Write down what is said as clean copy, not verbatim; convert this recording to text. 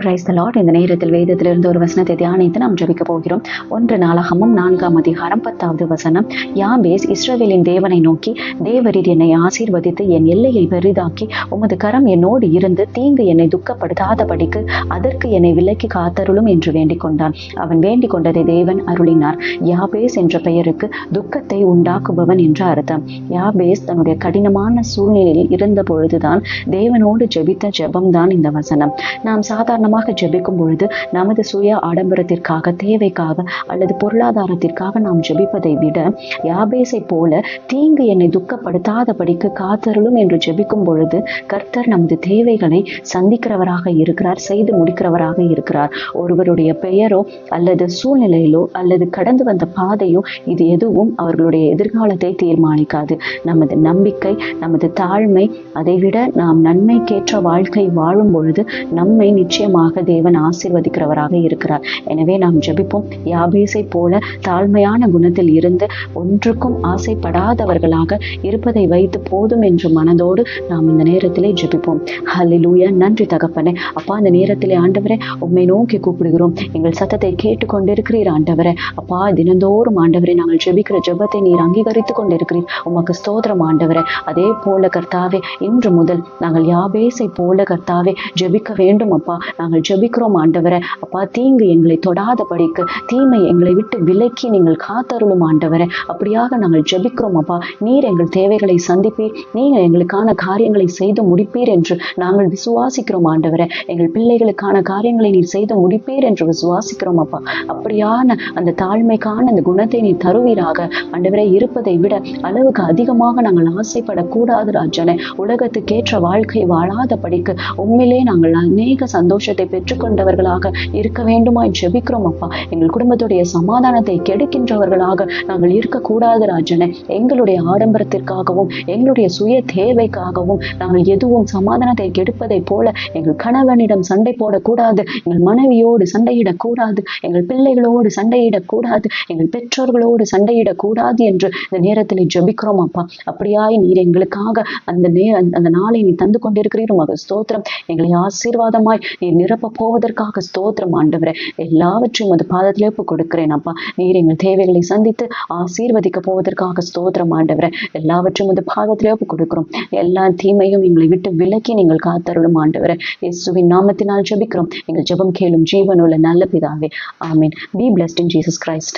Praise the Lord. இந்த நேரத்தில் வேதத்திலிருந்து ஒரு வசனத்தை தியானித்து நாம் ஜெபிக்க போகிறோம். 1 நாளாகமம் 4ஆம் அதிகாரம் 10வது வசனம். யாபேஸ் இஸ்ரவேலின் தேவனை நோக்கி, தேவரீர் என்னை ஆசீர்வதித்து என் எல்லையை பெரிதாக்கி உமது கரம் என்னோடு இருந்து தீங்கு என்னை துக்கப்படுத்தாதபடிக்கு அதற்கு என்னை விலக்கி காத்தருளும் என்று வேண்டிக் கொண்டான். அவன் வேண்டிக் கொண்டதை தேவன் அருளினார். யாபேஸ் என்ற பெயருக்கு துக்கத்தை உண்டாக்குபவன் என்ற அர்த்தம். யாபேஸ் தன்னுடைய கடினமான சூழ்நிலையில் இருந்த பொழுதுதான் தேவனோடு ஜெபித்த ஜெபம்தான் இந்த வசனம். நாம் சாதாரணமாக ஜெபிக்கும் பொழுது நமது சுய ஆடம்பரத்திற்காக, தேவைக்காக அல்லது பொருளாதாரத்திற்காக நாம் ஜெபிப்பதை விட யாபேசை போல தீங்கு என்னை துக்கப்படுத்தாதபடிக்கு காத்தருளும் என்று ஜெபிக்கும் பொழுது கர்த்தர் நமது தேவைகளை சந்திக்கிறவராக இருக்கிறார், செய்து முடிக்கிறவராக இருக்கிறார். ஒருவருடைய பெயரோ அல்லது சூழ்நிலையிலோ அல்லது கடந்து வந்த பாதையோ இது எதுவும் அவர்களுடைய எதிர்காலத்தை தீர்மானிக்காது. நமது நம்பிக்கை, நமது தாழ்மை, அதைவிட நாம் நன்மைக்கேற்ற வாழ்க்கை வாழும் பொழுது நம்மை நிச்சயமாக தேவன் ஆசீர்வதிக்கிறவராக இருக்கிறார். எனவே நாம் ஜெபிப்போம். யாபேசை போல தாழ்மையான குணத்தில் இருந்து ஒன்றுக்கும் ஆசைப்படாதவர்களாக இருப்பதை வைத்து போதும் என்று மனதோடு நாம் இந்த நேரத்திலே ஜெபிப்போம். ஹல்லேலூயா. நன்றி தகப்பனே. அப்பா, அந்த நேரத்திலே ஆண்டவரே உம்மை நோக்கி கூப்பிடுகிறோம். எங்கள் சத்தத்தை கேட்டுக்கொண்டிருக்கிறீர் ஆண்டவரே. அப்பா, தினந்தோறும் ஆண்டவரே நாங்கள் ஜெபிக்கிற ஜெபத்தை நீர் அங்கீகரித்துக் கொண்டிருக்கிறீர். உமக்கு ஸ்தோத்திரம் ஆண்டவரே. அதே போல கர்த்தாவே, இன்று முதல் நாங்கள் யாபேசை போல கர்த்தாவே ஜெபிக்க வேண்டும் அப்பா. நாங்கள் ஜெபிக்கிறோம் ஆண்டவரே. அப்பா, தீங்கு எங்களை தொடாதபடிக்கு, தீமை எங்களை விட்டு விலக்கி நீங்கள் காத்தருளும் ஆண்டவரே. அப்படியாக நாங்கள் ஜெபிக்கிறோம் அப்பா. நீர் எங்கள் தேவைகளை சந்திப்பீர், நீங்கள் எங்களுக்கான காரியங்களை செய்து முடிப்பீர் என்று நாங்கள் விசுவாசிக்கிறோம் ஆண்டவரே. எங்கள் பிள்ளைகளுக்கான காரியங்களை நீர் செய்து முடிப்பீர் என்று விசுவாசிக்கிறோம் அப்பா. அப்படியான அந்த தாழ்மைக்கான அந்த குணத்தை நீர் தருவீராக ஆண்டவரே. இருப்பதை விட அளவுக்கு அதிகமாக நாங்கள் ஆசைப்படக்கூடாது ராஜனே. உலகத்துக்கேற்ற வாழ்க்கை வாழாதபடிக்கு உண்மையிலே நாங்கள் அநேக சந்தோஷத்தை பெற்றுக்கொண்டவர்களாக இருக்க வேண்டுமாய் ஜெபிக்கிறோம் அப்பா. எங்கள் குடும்பத்துடைய சமாதானத்தை கெடுக்கின்றவர்களாக நாங்கள் இருக்கக்கூடாது ராஜனே. எங்களுடைய ஆடம்பரத்திற்காகவும் எங்களுடைய சுய தேவைக்காகவும் நாங்கள் எதுவும் சமாதானத்தை கெடுப்பதை போல எங்கள் கணவனிடம் சண்டை போடக்கூடாது, எங்கள் மனைவியோடு சண்டையிடக்கூடாது, எங்கள் பிள்ளைகளோடு சண்டையிடக்கூடாது, எங்கள் பெற்றோர்களோடு சண்டையிடக்கூடாது என்று இந்த நேரத்தில் ஜெபிக்கிறோம் அப்பா. அப்படியாய் நீர் எங்களுக்காக அந்த நாளை நீ தந்து கொண்டிருக்கிறீர். உமக்கு ஸ்தோத்திரம். எங்களை ஆசீர்வாதமாய் நீர் நிரப்ப போவதற்காக ஸ்தோத்திரம் ஆண்டவரே. எல்லாவற்றையும் அது பாதத்திலே கொடுக்கிறேன் அப்பா. நீர் எங்கள் தேவைகளை சந்தித்து ஆசீர்வதிக்க போவதற்காக ஸ்தோத்திரம் ஆண்டவரே. எல்லாவற்றையும் அது பாதத்திலே கொடுக்கிறோம். எல்லா தீமையும் எங்களை விட்டு விலக்கி நீங்கள் காத்தருளும் ஆண்டவரே. இயேசுவின் நாமத்தினால் ஜெபிக்கிறோம். எங்கள் ஜெபம் கேளும் ஜீவனுள்ள நல்ல பிதாவே. ஆமென். Be blessed in Jesus Christ.